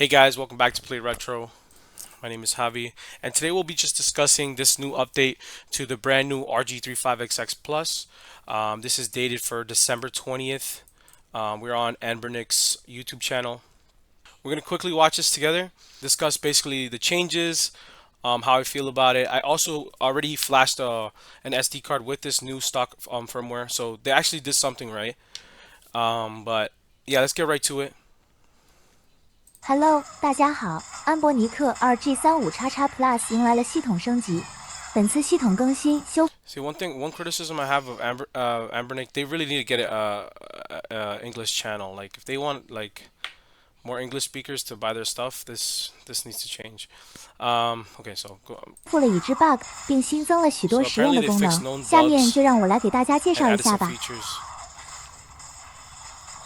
Hey guys, welcome back to Play Retro. My name is Javi, and today we'll be just discussing this new update to the brand new RG35XX Plus. This is dated for December 20th. We're on Anbernick's YouTube channel. We're going to quickly watch this together, discuss basically the changes, how I feel about it. I also already flashed an SD card with this new stock firmware, so they actually did something right. But yeah, let's get right to it. Hello，大家好，安博尼克 RG35XX Plus 迎来了系统升级。本次系统更新修 See, one criticism I have of Ambernick, they really need to get a English channel. Like, if they want like more English speakers to buy their stuff, this needs to change. Okay, so 复了已知 bug，并新增了许多 so 实用 apparently 的 they 功 fixed 能。 known 下面 bugs 就让我来给大家介 and 绍一 added 下 some 吧。features.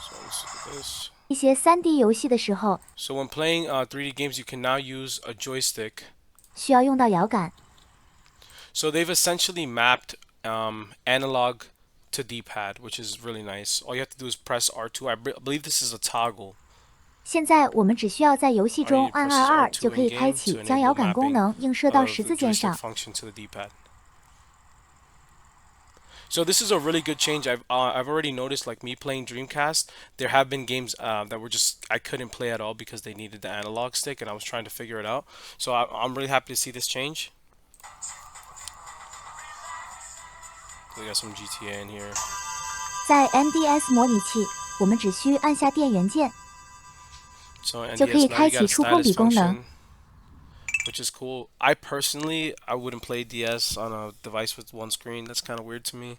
So let's look at this. 一些 3D 游戏的时候， So when playing 3D games, you can now use a joystick. 需要用到摇杆。 So they've essentially mapped analog to D-pad, which is really nice. All you have to do is press R2. I believe this is a toggle. 现在我们只需要在游戏 All you 中 need to 按 press is 2R2 就可以 in 开 game 启 to 将摇 enable 杆功 mapping 能映射到 of 十 the 字键 joystick 上。 function to the D-pad. So this is a really good change. I've already noticed, like me playing Dreamcast, there have been games that were just I couldn't play at all because they needed the analog stick, and I was trying to figure it out. So I'm really happy to see this change. We got some GTA in here. 在 NDS 模拟器，我们只需按下电源键， So 就可以 NDS now 开 you 启 got a 触控笔 stylus 功能。 function, which is cool. I personally I wouldn't play DS on a device with one screen. That's kind of weird to me.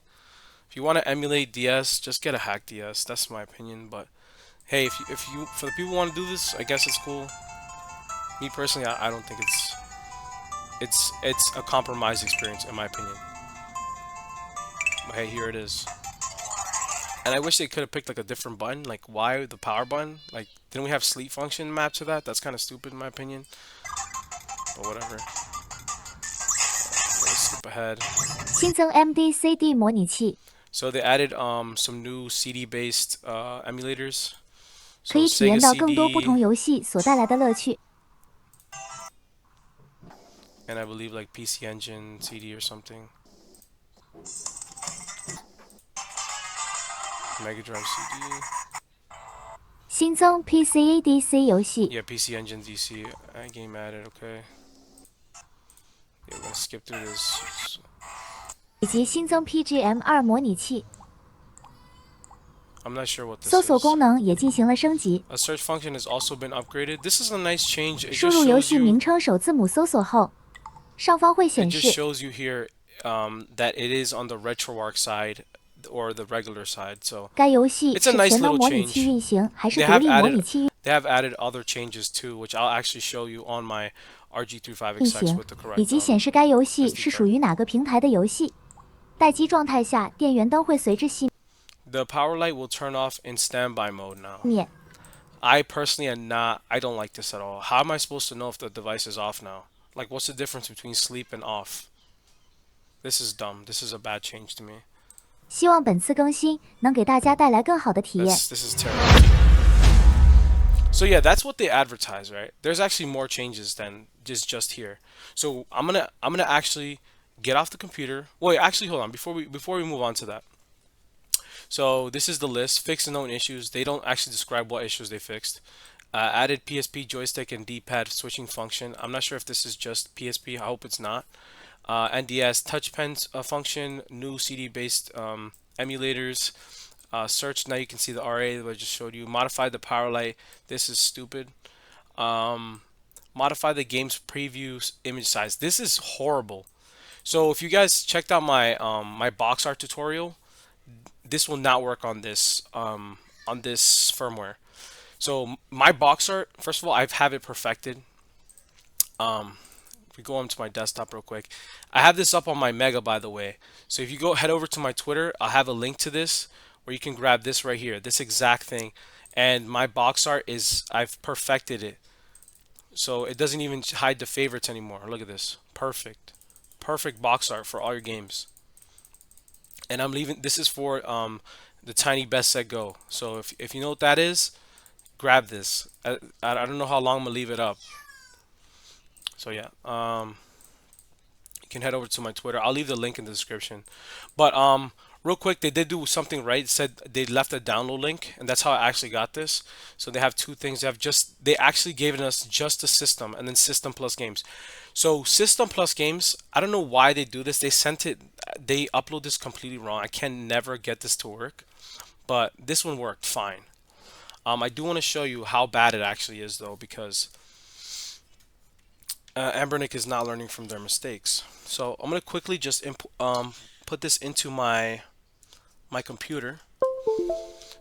If you want to emulate DS, just get a hack DS. That's my opinion. But hey, if you for the people who want to do this, I guess it's cool. Me personally, I don't think it's a compromised experience in my opinion. But hey, here it is. And I wish they could have picked like a different button, like why the power button? Like, didn't we have sleep function mapped to that? That's kind of stupid in my opinion. But whatever. Let's skip ahead. 新增 MD-CD 模拟器， So they added some new CD based emulators. 可 So 以体验 Sega 到更多不 CD 同游戏所带来的乐趣。 and I believe like PC Engine CD or something. Mega Drive CD. 新增 PCE-DC 游戏， Yeah, PC Engine DC game added. Okay. Yeah, we're gonna skip through this. 以及新增 PGM2 模拟器， I'm not sure what this 搜索 is. 功能也进行了升级。 A search function has also been upgraded. This is a nice change. It 输 just 入游 shows 戏 you 名称首字母搜索后，上方会 it 显 just 示 shows you here that it is on the RetroArch side or the regular side. So 该游戏 it's a 是 nice 全能 little 模拟器 change. 运行还是 They 独 have 立模 added 拟器 they have added other changes too, which I'll actually show you on my 运 RG35XX 行， with the 以 correct 及显示该游戏 SD 是 card. 属于哪个平台的游戏。待机状态下，电源灯会随之熄 The power light will turn off in standby mode now. 灭。 I personally am not. I don't like this at all. How am I supposed to know if the device is off now? Like, what's the difference between sleep and off? This is dumb. This is a bad change to me. 希望本次更新能给大家带来更好的体验。 This is terrible. So yeah, that's what they advertise, right? There's actually more changes than just here. So I'm gonna actually get off the computer. Wait, actually, hold on. Before we move on to that. So this is the list. Fixed known issues. They don't actually describe what issues they fixed. Added PSP joystick and D-pad switching function. I'm not sure if this is just PSP. I hope it's not. NDS touch pen function. New CD-based emulators. Search. Now you can see the RA that I just showed you. Modify the power light. This is stupid. Modify the game's preview image size. This is horrible. So if you guys checked out my my Boxart tutorial, this will not work on this firmware. So my Boxart, first of all, I have it perfected. If we go onto my desktop real quick, I have this up on my Mega, by the way. So if you go head over to my Twitter, I'll have a link to this where you can grab this right here, this exact thing. And my Boxart is I've perfected it, so it doesn't even hide the favorites anymore. Look at this, perfect Boxart for all your games. And I'm leaving. This is for the Tiny Best Set Go. So if you know what that is, grab this. I don't know how long I'm gonna leave it up. So yeah, you can head over to my Twitter. I'll leave the link in the description. But real quick, they did do something right. It said they left a download link, and that's how I actually got this. So they have two things. They actually gave us just the system and then system plus games. So system plus games, I don't know why they do this. They upload this completely wrong. I can never get this to work, but this one worked fine. I do want to show you how bad it actually is though, because Ambernick is not learning from their mistakes. So I'm gonna quickly just put this into my computer.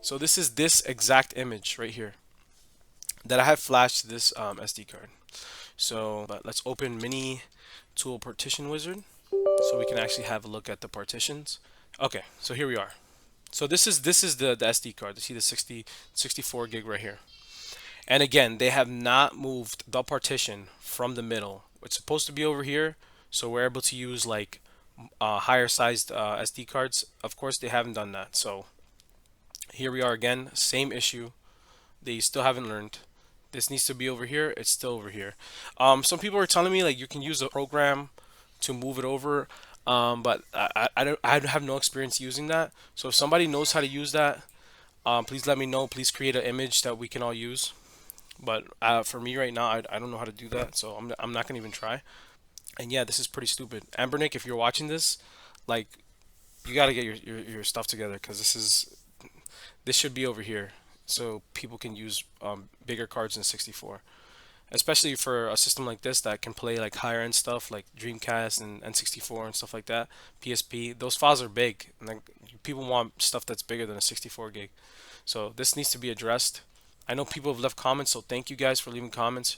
So this is this exact image right here that I have flashed to this SD card. So but let's open Mini Tool Partition Wizard so we can actually have a look at the partitions. Okay, so here we are. So this is the SD card. You see the 64 gig right here. And again, they have not moved the partition from the middle. It's supposed to be over here, so we're able to use like higher sized SD cards. Of course, they haven't done that. So here we are again, same issue. They still haven't learned. This needs to be over here. It's still over here. Some people are telling me like you can use a program to move it over, but I have no experience using that. So if somebody knows how to use that, please let me know. Please create an image that we can all use. But for me right now, I don't know how to do that, so I'm not gonna even try. And yeah, this is pretty stupid. Ambernick, if you're watching this, like you gotta get your stuff together because this should be over here, so people can use bigger cards than 64. Especially for a system like this that can play like higher end stuff like Dreamcast and N64 and stuff like that. PSP, those files are big, and like people want stuff that's bigger than a 64 gig. So this needs to be addressed. I know people have left comments, so thank you guys for leaving comments.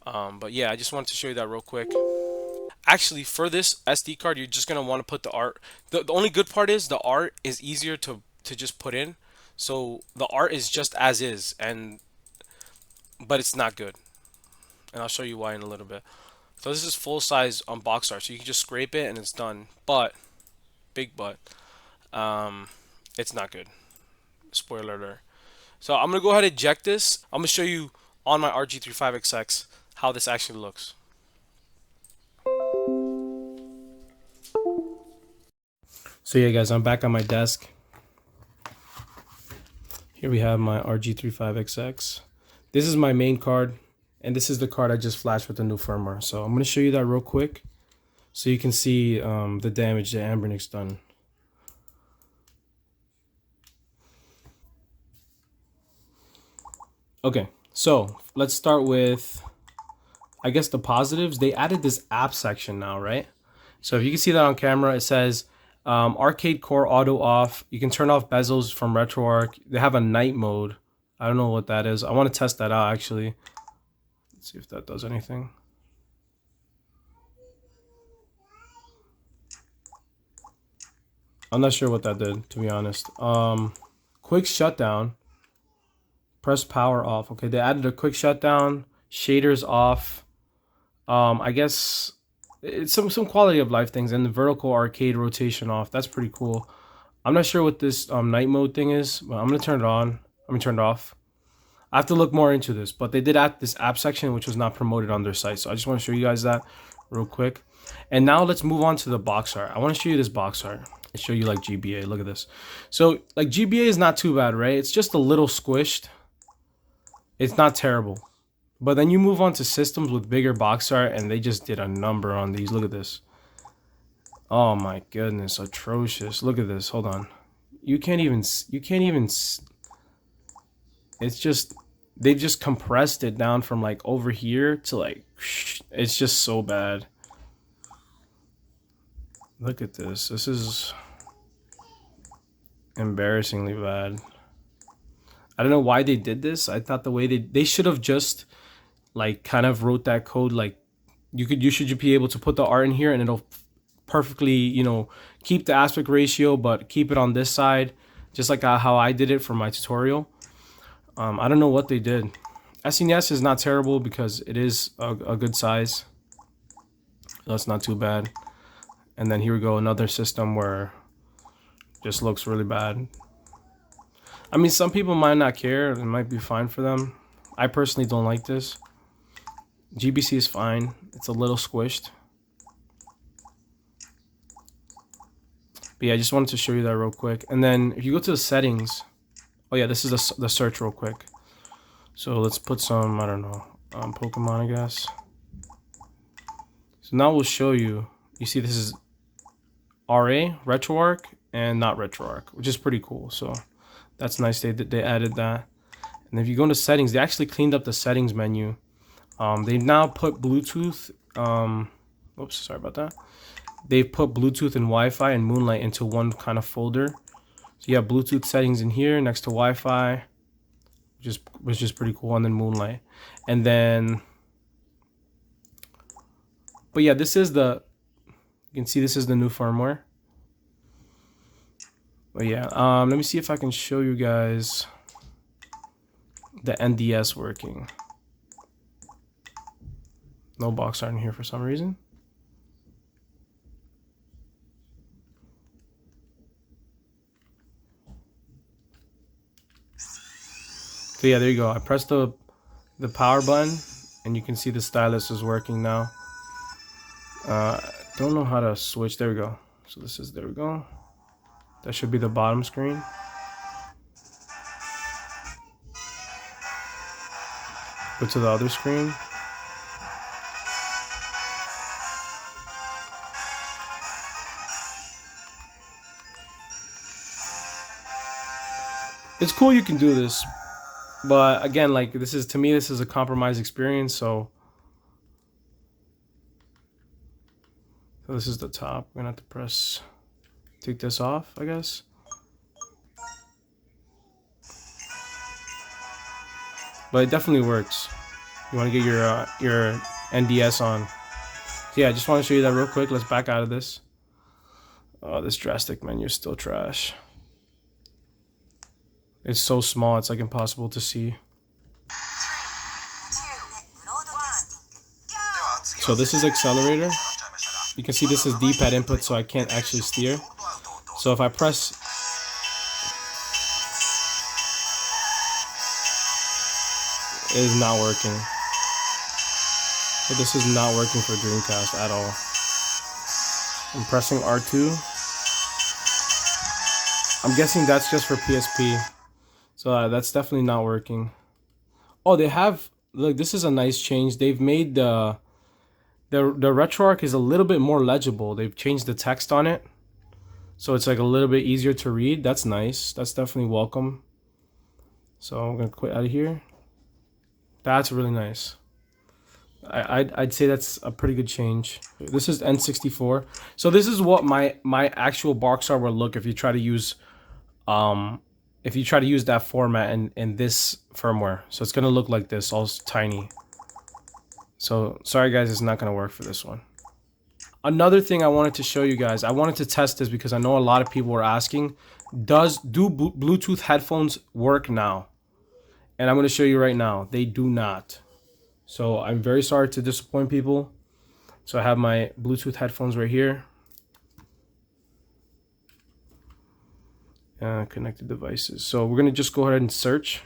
But yeah, I just wanted to show you that real quick. Actually, for this SD card, you're just gonna want to put the art. The only good part is the art is easier to just put in. So the art is just as is, and but it's not good. And I'll show you why in a little bit. So this is full size on Boxart, so you can just scrape it and it's done. But big but, it's not good. Spoiler alert. So I'm gonna go ahead and eject this. I'm gonna show you on my RG35XX how this actually looks. So yeah, guys, I'm back on my desk. Here we have my RG35XX. This is my main card, and this is the card I just flashed with the new firmware. So I'm gonna show you that real quick, so you can see the damage that Ambernick's done. Okay, so let's start with, I guess, the positives. They added this app section now, right? So if you can see that on camera, it says arcade core auto off. You can turn off bezels from RetroArch. They have a night mode. I don't know what that is. I want to test that out actually. Let's see if that does anything. I'm not sure what that did, to be honest. Quick shutdown. Press power off. Okay, they added a quick shutdown. Shaders off. I guess it's some quality of life things, and the vertical arcade rotation off. That's pretty cool. I'm not sure what this night mode thing is, but I'm gonna turn it on. I'm gonna turn it off. I have to look more into this, but they did add this app section, which was not promoted on their site. So I just want to show you guys that real quick. And now let's move on to the box art. I want to show you this box art and show you like GBA. Look at this. So like GBA is not too bad, right? It's just a little squished. It's not terrible. But then you move on to systems with bigger box art, and they just did a number on these. Look at this. Oh my goodness, atrocious. Look at this. Hold on. You can't even, it's just, they've just compressed it down from like over here to like, it's just so bad. Look at this. This is embarrassingly bad. I don't know why they did this. I thought the way they should have just like kind of wrote that code like you should be able to put the art in here and it'll perfectly, you know, keep the aspect ratio but keep it on this side, just like how I did it for my tutorial. I don't know what they did. SNES is not terrible because it is a good size. That's not too bad. And then here we go, another system where just looks really bad. I mean, some people might not care. It might be fine for them. I personally don't like this. GBC is fine. It's a little squished. But yeah, I just wanted to show you that real quick. And then if you go to the settings, oh yeah, this is the search real quick. So let's put some, I don't know, Pokemon, I guess. So now we'll show you. You see this is RA, RetroArch, and not RetroArch, which is pretty cool. So that's nice they added that. And if you go into settings, they actually cleaned up the settings menu. They've now put Bluetooth, oops, sorry about that. They've put Bluetooth and Wi-Fi and Moonlight into one kind of folder. So you have Bluetooth settings in here next to Wi-Fi, which is pretty cool, and then Moonlight. And then, but yeah, this is the, you can see this is the new firmware. But yeah, let me see if I can show you guys the NDS working. No Boxart in here for some reason. So yeah, there you go. I pressed the power button, and you can see the stylus is working now. Don't know how to switch. There we go. So this is, there we go. That should be the bottom screen. Go to the other screen. It's cool you can do this, but again, like, this is, to me, this is a compromised experience. So this is the top. I'm gonna have to take this off, I guess. But it definitely works. You want to get your NDS on. So yeah, I just want to show you that real quick. Let's back out of this. Oh, this drastic menu is still trash. It's so small, it's like impossible to see. So this is accelerator. You can see this is D-pad input, so I can't actually steer. So if I press, it is not working. So this is not working for Dreamcast at all. I'm pressing R2. I'm guessing that's just for PSP. So that's definitely not working. Oh, they have, look, this is a nice change. They've made the RetroArch is a little bit more legible. They've changed the text on it, so it's like a little bit easier to read. That's nice. That's definitely welcome. So I'm gonna quit out of here. That's really nice. I'd say that's a pretty good change. This is N64. So this is what my actual Boxart will look if you try to use that format in this firmware. So it's gonna look like this, all tiny. So sorry guys, it's not gonna work for this one. Another thing I wanted to show you guys, I wanted to test this because I know a lot of people were asking, do Bluetooth headphones work now? And I'm gonna show you right now, they do not. So I'm very sorry to disappoint people. So I have my Bluetooth headphones right here. Connected devices. So we're gonna just go ahead and search.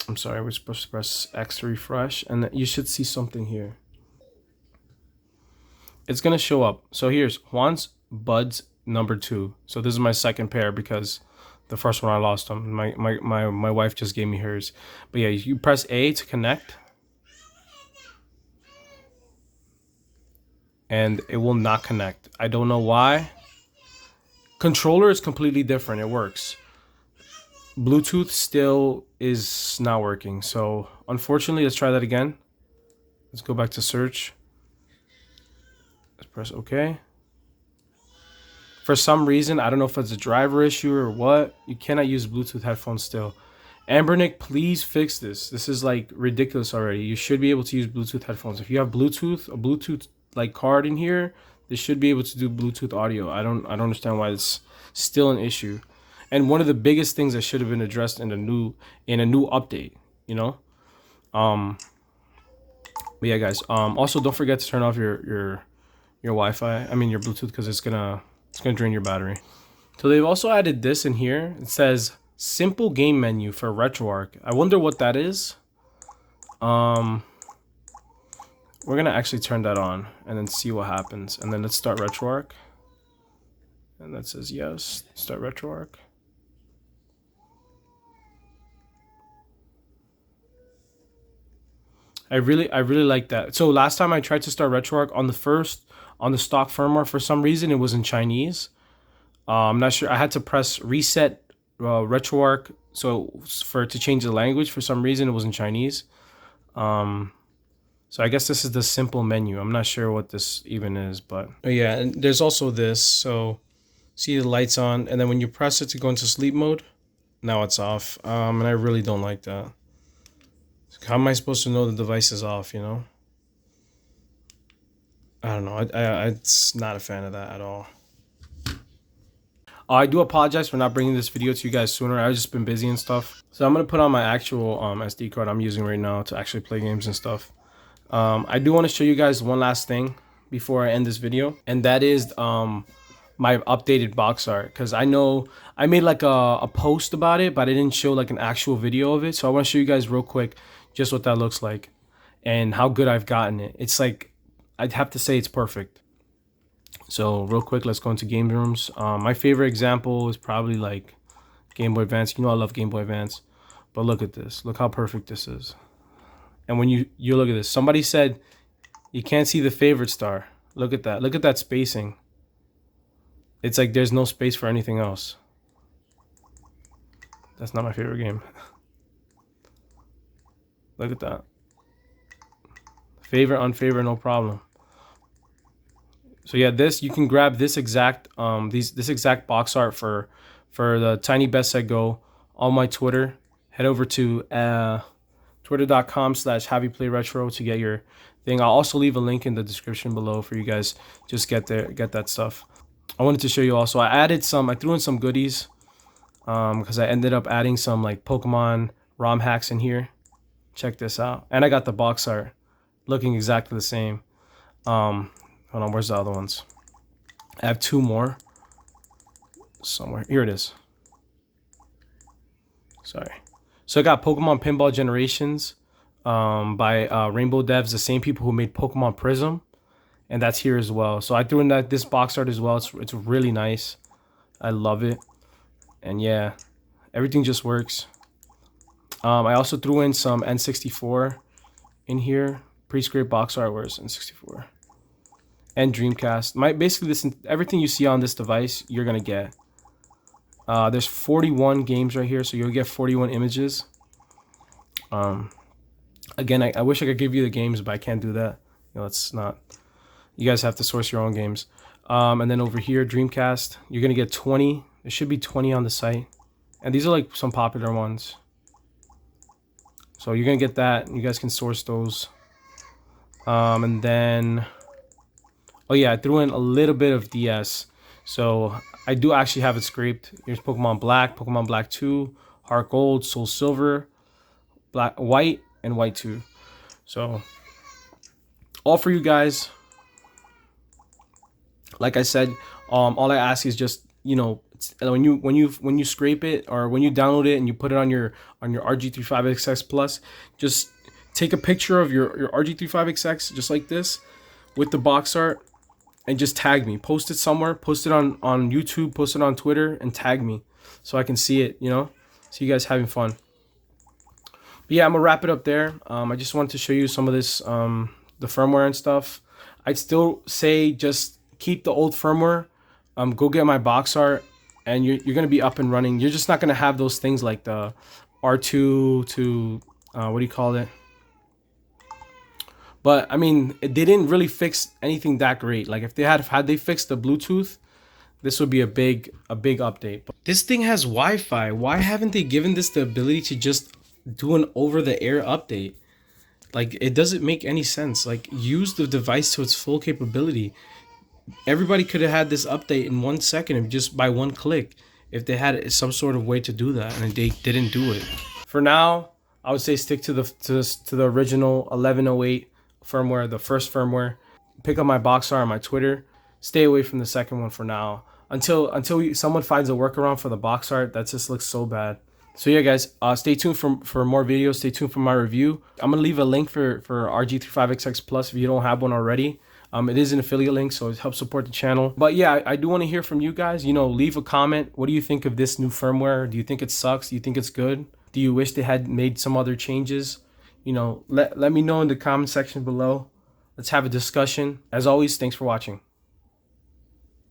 I'm sorry, we're supposed to press X to refresh, and you should see something here. It's gonna show up. So here's Juan's Buds number 2. So this is my second pair because the first one I lost them. My wife just gave me hers. But yeah, you press A to connect, and it will not connect. I don't know why. Controller is completely different. It works. Bluetooth still is not working. So unfortunately, let's try that again. Let's go back to search. Let's press OK. For some reason, I don't know if it's a driver issue or what, you cannot use Bluetooth headphones still. Ambernick, please fix this. This is like ridiculous already. You should be able to use Bluetooth headphones. If you have Bluetooth, a Bluetooth like card in here, they should be able to do Bluetooth audio. I don't understand why it's still an issue. And one of the biggest things that should have been addressed in a new update, you know. But yeah, guys. Also, don't forget to turn off your Wi-Fi. I mean your Bluetooth, because it's gonna drain your battery. So they've also added this in here. It says simple game menu for RetroArch. I wonder what that is. We're gonna actually turn that on and then see what happens. And then let's start RetroArch. And that says yes, start RetroArch. I really like that. So last time I tried to start RetroArch on the stock firmware, for some reason it was in Chinese. I'm not sure. I had to press reset RetroArch for it to change the language. For some reason it was in Chinese. So I guess this is the simple menu. I'm not sure what this even is, but oh yeah, and there's also this. So see the lights on, and then when you press it to go into sleep mode, now it's off. And I really don't like that. How am I supposed to know the device is off, you know? I don't know. It's not a fan of that at all. I do apologize for not bringing this video to you guys sooner. I've just been busy and stuff. So I'm going to put on my actual SD card I'm using right now to actually play games and stuff. I do want to show you guys one last thing before I end this video. And that is my updated Boxart. Because I know I made like a post about it, but I didn't show like an actual video of it. So I want to show you guys real quick just what that looks like and how good I've gotten it. It's like, I'd have to say it's perfect. So real quick, let's go into game rooms. My favorite example is probably like Game Boy Advance. You know I love Game Boy Advance. But look at this. Look how perfect this is. And when you look at this, somebody said you can't see the favorite star. Look at that. Look at that spacing. It's like there's no space for anything else. That's not my favorite game. Look at that. Favorite, unfavorite, no problem. So yeah, this you can grab this exact this exact box art for the Tiny Best Set Go on my Twitter. Head over to twitter.com/HappyPlayRetro to get your thing. I'll also leave a link in the description below for you guys. Just get that stuff. I wanted to show you also. I threw in some goodies because I ended up adding some like Pokemon ROM hacks in here. Check this out. And I got the box art looking exactly the same. Hold on, where's the other ones? I have two more somewhere. Here it is. Sorry. So I got Pokemon Pinball Generations by Rainbow Devs, the same people who made Pokemon Prism, and that's here as well. So I threw in this box art as well. It's really nice. I love it, and yeah, everything just works. I also threw in some N64 in here. Pre-scraped box art. Where's N64? And Dreamcast. Basically everything you see on this device, you're gonna get. There's 41 games right here, so you'll get 41 images. Again, I wish I could give you the games, but I can't do that. You know, it's not. You guys have to source your own games. And then over here, Dreamcast, you're gonna get 20. There should be 20 on the site, and these are like some popular ones. So you're gonna get that. You guys can source those. And then, oh yeah, I threw in a little bit of DS. So I do actually have it scraped. Here's Pokemon Black, Pokemon Black 2, Heart Gold, Soul Silver, Black, White, and White 2. So all for you guys. Like I said, all I ask is just, you know, when you scrape it or when you download it and you put it on your RG35XX Plus, just take a picture of your RG35XX just like this with the box art and just tag me. Post it somewhere. Post it on YouTube. Post it on Twitter and tag me so I can see it. You know, see you guys having fun. But yeah, I'm gonna wrap it up there. I just wanted to show you some of this, the firmware and stuff. I'd still say just keep the old firmware. Go get my box art, and you're gonna be up and running. You're just not gonna have those things like the R2 to what do you call it? But I mean, they didn't really fix anything that great. Like if they had they fixed the Bluetooth, this would be a big update. But this thing has Wi-Fi. Why haven't they given this the ability to just do an over-the-air update? Like, it doesn't make any sense. Like, use the device to its full capability. Everybody could have had this update in 1 second, just by one click, if they had some sort of way to do that, and they didn't do it. For now, I would say stick to the original 1108 firmware, the first firmware. Pick up my box art on my Twitter. Stay away from the second one for now. until someone finds a workaround for the box art, that just looks so bad. So yeah, guys, stay tuned for more videos. Stay tuned for my review. I'm gonna leave a link for RG35XX Plus if you don't have one already. It is an affiliate link, so it helps support the channel. But yeah, I do want to hear from you guys. You know, leave a comment. What do you think of this new firmware? Do you think it sucks? Do you think it's good? Do you wish they had made some other changes? You know, let me know in the comment section below. Let's have a discussion. As always, thanks for watching.